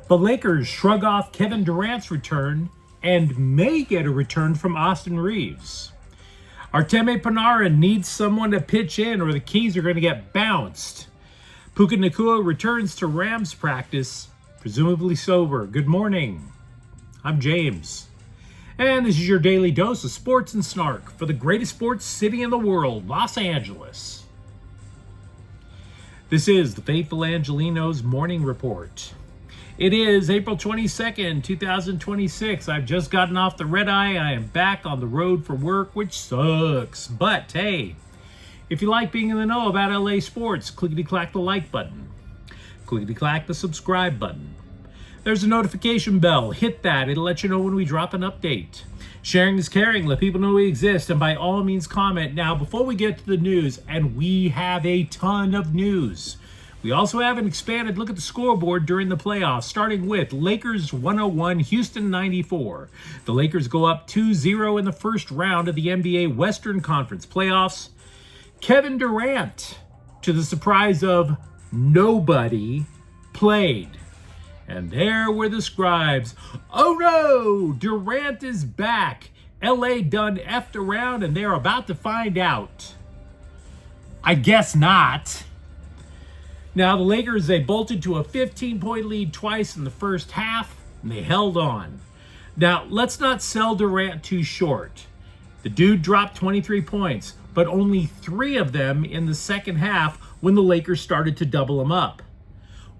The Lakers shrug off Kevin Durant's return and may get a return from Austin Reaves. Artemi Panarin needs someone to pitch in or the Kings are going to get bounced. Puka Nacua returns to Rams practice, presumably sober. Good morning. I'm James. And this is your daily dose of sports and snark for the greatest sports city in the world, Los Angeles. This is the Faithful Angelenos Morning Report. It is April 22nd, 2026. I've just gotten off the red eye. I am back on the road for work, which sucks. But hey, if you like being in the know about LA sports, clickety-clack the like button. Clickety-clack the subscribe button. There's a notification bell. Hit that. It'll let you know when we drop an update. Sharing is caring. Let people know we exist. And by all means, comment. Now, before we get to the news, and we have a ton of news, we also have an expanded look at the scoreboard during the playoffs, starting with Lakers 101, Houston 94. The Lakers go up 2-0 in the first round of the NBA Western Conference playoffs. Kevin Durant, to the surprise of nobody, played. And there were the scribes. Oh no, Durant is back. LA done effed around and they're about to find out. I guess not. Now the Lakers, they bolted to a 15-point lead twice in the first half and they held on. Now let's not sell Durant too short. The dude dropped 23 points, but only 3 of them in the second half when the Lakers started to double him up.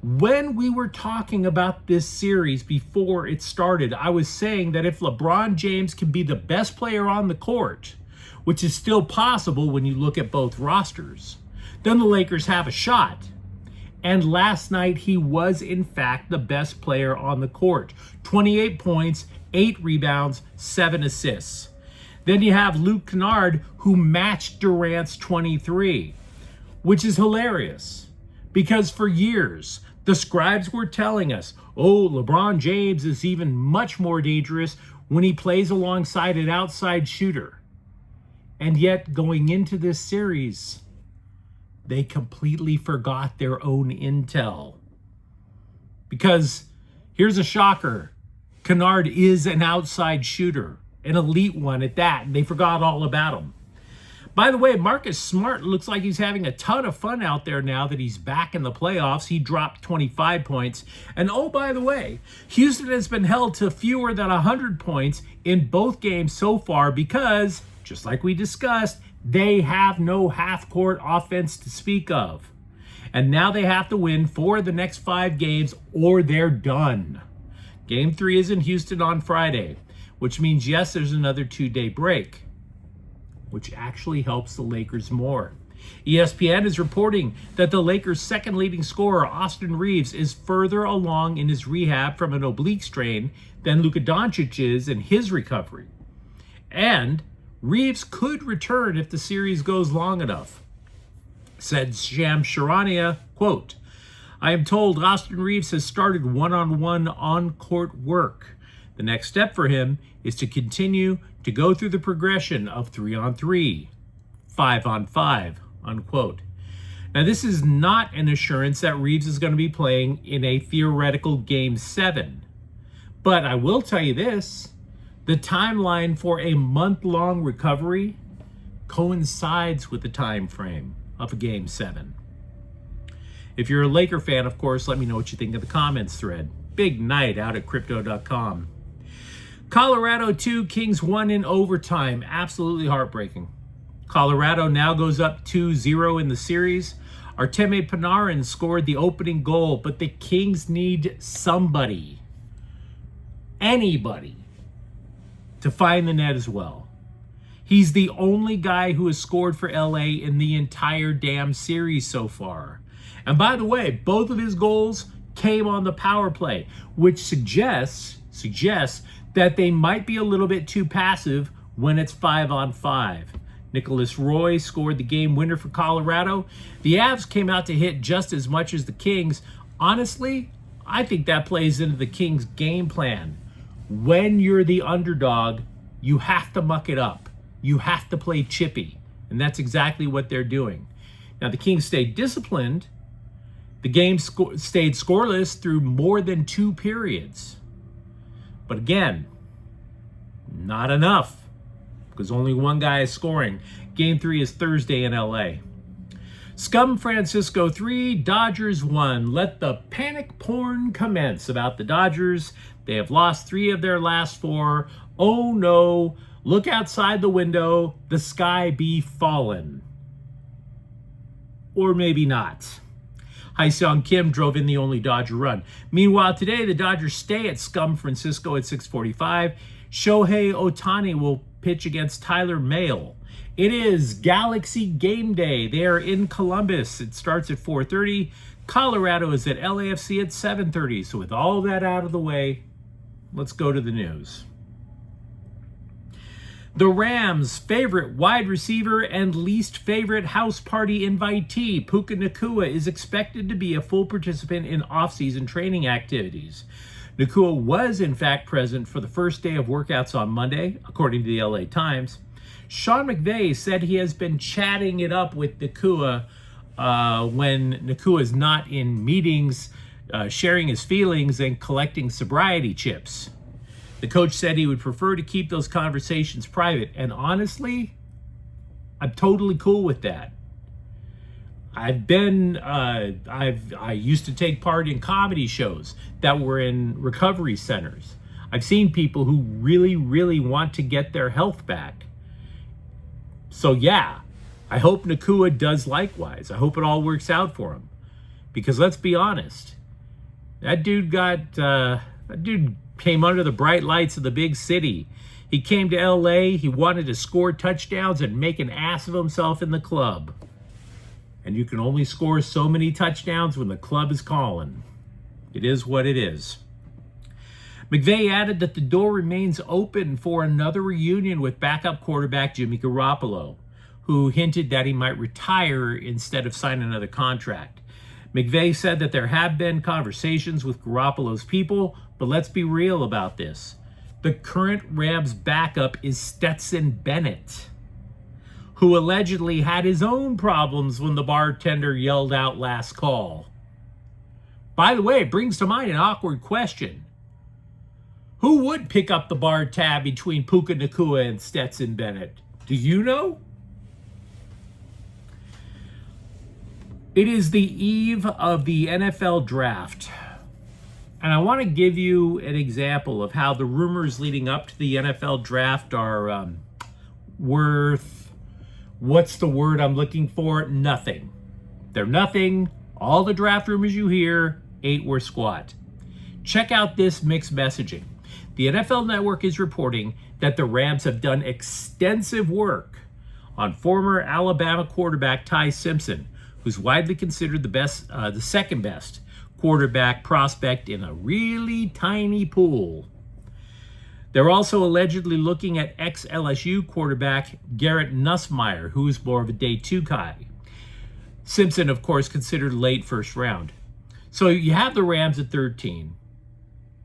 When we were talking about this series before it started, I was saying that if LeBron James can be the best player on the court, which is still possible when you look at both rosters, then the Lakers have a shot. And last night, he was, in fact, the best player on the court. 28 points, 8 rebounds, 7 assists. Then you have Luke Kennard, who matched Durant's 23, which is hilarious. Because for years, the scribes were telling us, oh, LeBron James is even much more dangerous when he plays alongside an outside shooter. And yet, going into this series, they completely forgot their own intel. Because here's a shocker. Kennard is an outside shooter, an elite one at that, and they forgot all about him. By the way, Marcus Smart looks like he's having a ton of fun out there now that he's back in the playoffs. He dropped 25 points. And oh, by the way, Houston has been held to fewer than 100 points in both games so far because, just like we discussed, they have no half-court offense to speak of. And now they have to win 4 of the next 5 games or they're done. Game 3 is in Houston on Friday, which means, yes, there's another 2-day break, which actually helps the Lakers more. ESPN is reporting that the Lakers' second leading scorer, Austin Reaves, is further along in his rehab from an oblique strain than Luka Doncic is in his recovery. And Reaves could return if the series goes long enough. Said Shams Charania, quote, I am told Austin Reaves has started one-on-one on-court work. The next step for him is to continue to go through the progression of 3-on-3, 5-on-5, unquote. Now, this is not an assurance that Reaves is going to be playing in a theoretical Game 7. But I will tell you this. The timeline for a month-long recovery coincides with the time frame of a Game 7. If you're a Laker fan, of course, let me know what you think in the comments thread. Big night out at crypto.com. Colorado 2, Kings 1 in overtime. Absolutely heartbreaking. Colorado now goes up 2-0 in the series. Artemi Panarin scored the opening goal, but the Kings need somebody, anybody, to find the net as well. He's the only guy who has scored for LA in the entire damn series so far. And by the way, both of his goals came on the power play, which suggests that they might be a little bit too passive when it's 5-on-5. Nicholas Roy scored the game winner for Colorado. The Avs came out to hit just as much as the Kings. Honestly, I think that plays into the Kings' game plan. When you're the underdog, you have to muck it up. You have to play chippy. And that's exactly what they're doing. Now, the Kings stayed disciplined. The game stayed scoreless through more than 2 periods. But again, not enough, because only one guy is scoring. Game 3 is Thursday in LA. Scum Francisco 3, Dodgers 1. Let the panic porn commence about the Dodgers. They have lost 3 of their last 4. Oh no, look outside the window, the sky be fallen. Or maybe not. Hyseong Kim drove in the only Dodger run. Meanwhile, today the Dodgers stay at Scum Francisco at 6:45. Shohei Ohtani will pitch against Tyler Mahle. It is Galaxy Game Day. They are in Columbus. It starts at 4:30. Colorado is at LAFC at 7:30. So with all that out of the way, let's go to the news. The Rams' favorite wide receiver and least favorite house party invitee, Puka Nacua, is expected to be a full participant in off-season training activities. Nacua was, in fact, present for the first day of workouts on Monday, according to the LA Times. Sean McVay said he has been chatting it up with Nacua when Nacua is not in meetings, sharing his feelings and collecting sobriety chips. The coach said he would prefer to keep those conversations private, and honestly, I'm totally cool with that. I used to take part in comedy shows that were in recovery centers. I've seen people who really, really want to get their health back. So yeah, I hope Nacua does likewise. I hope it all works out for him. Because let's be honest, that dude came under the bright lights of the big city. He came to LA, he wanted to score touchdowns and make an ass of himself in the club. And you can only score so many touchdowns when the club is calling. It is what it is. McVay added that the door remains open for another reunion with backup quarterback Jimmy Garoppolo, who hinted that he might retire instead of sign another contract. McVay said that there have been conversations with Garoppolo's people, but let's be real about this. The current Rams backup is Stetson Bennett, who allegedly had his own problems when the bartender yelled out last call. By the way, it brings to mind an awkward question. Who would pick up the bar tab between Puka Nacua and Stetson Bennett? Do you know? It is the eve of the NFL draft. And I want to give you an example of how the rumors leading up to the NFL draft are worth, what's the word I'm looking for? Nothing. They're nothing. All the draft rumors you hear ain't worth squat. Check out this mixed messaging. The NFL Network is reporting that the Rams have done extensive work on former Alabama quarterback Ty Simpson, who's widely considered the second best quarterback prospect in a really tiny pool. They're also allegedly looking at ex-LSU quarterback Garrett Nussmeier, who's more of a day 2 guy. Simpson, of course, considered late first round. So you have the Rams at 13.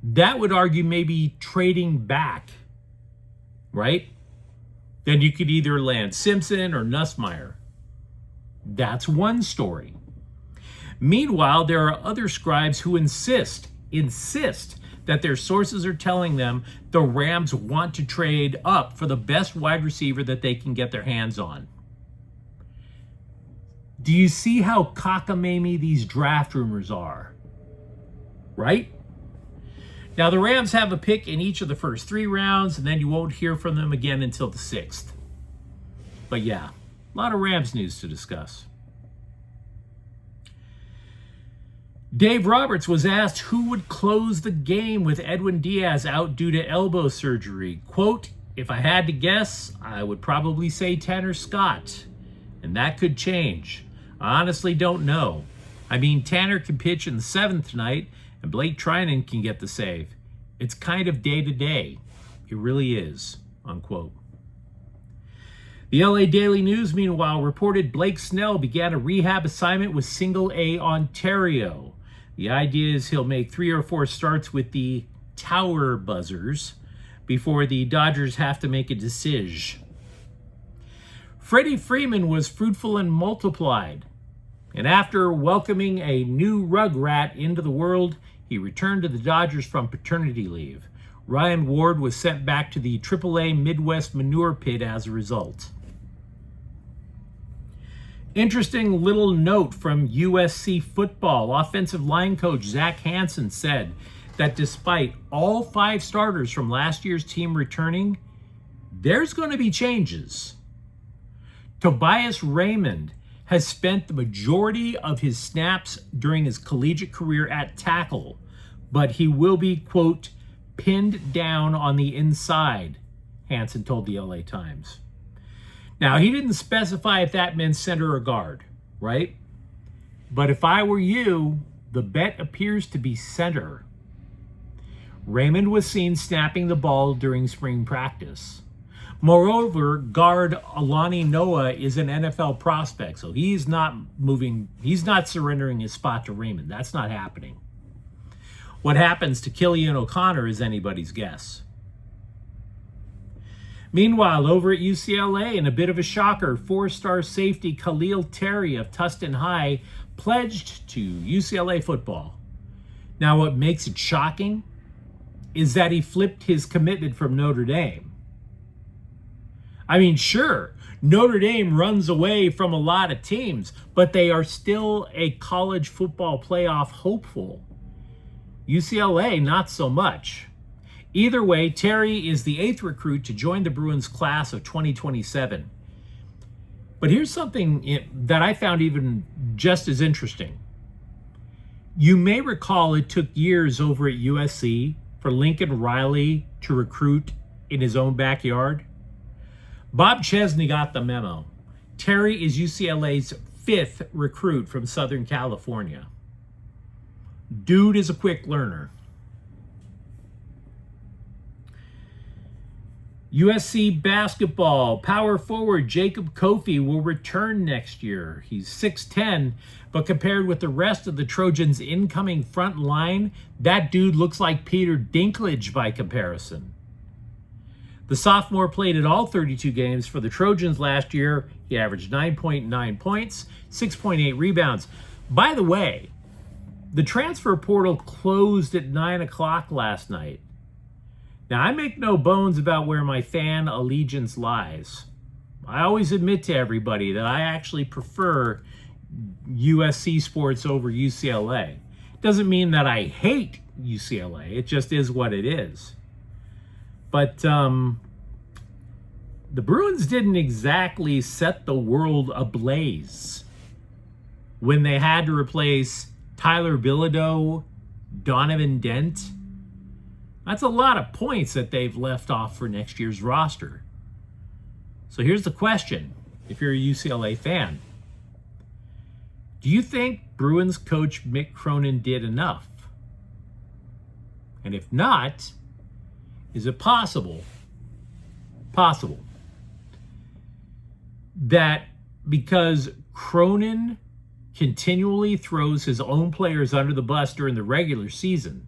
That would argue maybe trading back, right? Then you could either land Simpson or Nussmeier. That's one story. Meanwhile, there are other scribes who insist that their sources are telling them the Rams want to trade up for the best wide receiver that they can get their hands on. Do you see how cockamamie these draft rumors are? Right? Now, the Rams have a pick in each of the first 3 rounds, and then you won't hear from them again until the 6th. But yeah, a lot of Rams news to discuss. Dave Roberts was asked who would close the game with Edwin Diaz out due to elbow surgery. Quote, "If I had to guess, I would probably say Tanner Scott, and that could change. I honestly don't know. I mean, Tanner can pitch in the 7th tonight, and Blake Trinan can get the save. It's kind of day to day. It really is," unquote. The LA Daily News, meanwhile, reported Blake Snell began a rehab assignment with Single A Ontario. The idea is he'll make 3 or 4 starts with the Tower Buzzers before the Dodgers have to make a decision. Freddie Freeman was fruitful and multiplied. And after welcoming a new rugrat into the world, he returned to the Dodgers from paternity leave. Ryan Ward was sent back to the AAA Midwest manure pit as a result. Interesting little note from USC football. Offensive line coach Zach Hansen said that despite all 5 starters from last year's team returning, there's going to be changes. Tobias Raymond has spent the majority of his snaps during his collegiate career at tackle, but he will be, quote, pinned down on the inside, Hansen told the LA Times. Now, he didn't specify if that meant center or guard, right? But if I were you, the bet appears to be center. Raymond was seen snapping the ball during spring practice. Moreover, guard Alani Noah is an NFL prospect, so he's not surrendering his spot to Raymond. That's not happening. What happens to Killian O'Connor is anybody's guess. Meanwhile, over at UCLA, in a bit of a shocker, 4-star safety Khalil Terry of Tustin High pledged to UCLA football. Now, what makes it shocking is that he flipped his commitment from Notre Dame. I mean, sure, Notre Dame runs away from a lot of teams, but they are still a college football playoff hopeful. UCLA, not so much. Either way, Terry is the 8th recruit to join the Bruins class of 2027. But here's something that I found even just as interesting. You may recall it took years over at USC for Lincoln Riley to recruit in his own backyard. Bob Chesney got the memo. Terry is UCLA's 5th recruit from Southern California. Dude is a quick learner. USC basketball power forward Jacob Kofi will return next year. He's 6'10", but compared with the rest of the Trojans' incoming front line, that dude looks like Peter Dinklage by comparison. The sophomore played at all 32 games for the Trojans last year. He averaged 9.9 points, 6.8 rebounds. By the way, the transfer portal closed at 9 o'clock last night. Now, I make no bones about where my fan allegiance lies. I always admit to everybody that I actually prefer USC sports over UCLA. Doesn't mean that I hate UCLA. It just is what it is. But the Bruins didn't exactly set the world ablaze when they had to replace Tyler Bilodeau, Donovan Dent. That's a lot of points that they've left off for next year's roster. So here's the question, if you're a UCLA fan. Do you think Bruins coach Mick Cronin did enough? And if not, is it possible that because Cronin continually throws his own players under the bus during the regular season,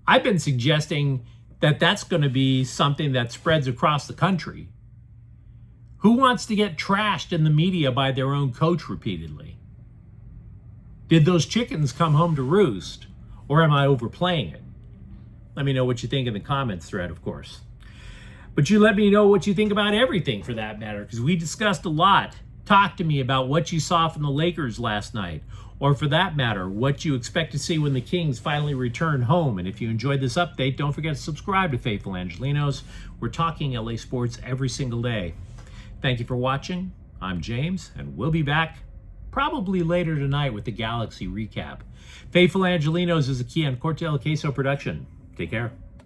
I've been suggesting that that's going to be something that spreads across the country. Who wants to get trashed in the media by their own coach repeatedly? Did those chickens come home to roost, or am I overplaying it? Let me know what you think in the comments thread, of course. But you let me know what you think about everything for that matter, because we discussed a lot. Talk to me about what you saw from the Lakers last night, or for that matter, what you expect to see when the Kings finally return home. And if you enjoyed this update, don't forget to subscribe to Faithful Angelenos. We're talking LA sports every single day. Thank you for watching. I'm James, and we'll be back probably later tonight with the Galaxy recap. Faithful Angelenos is a Kian Cortell Queso production. Take care.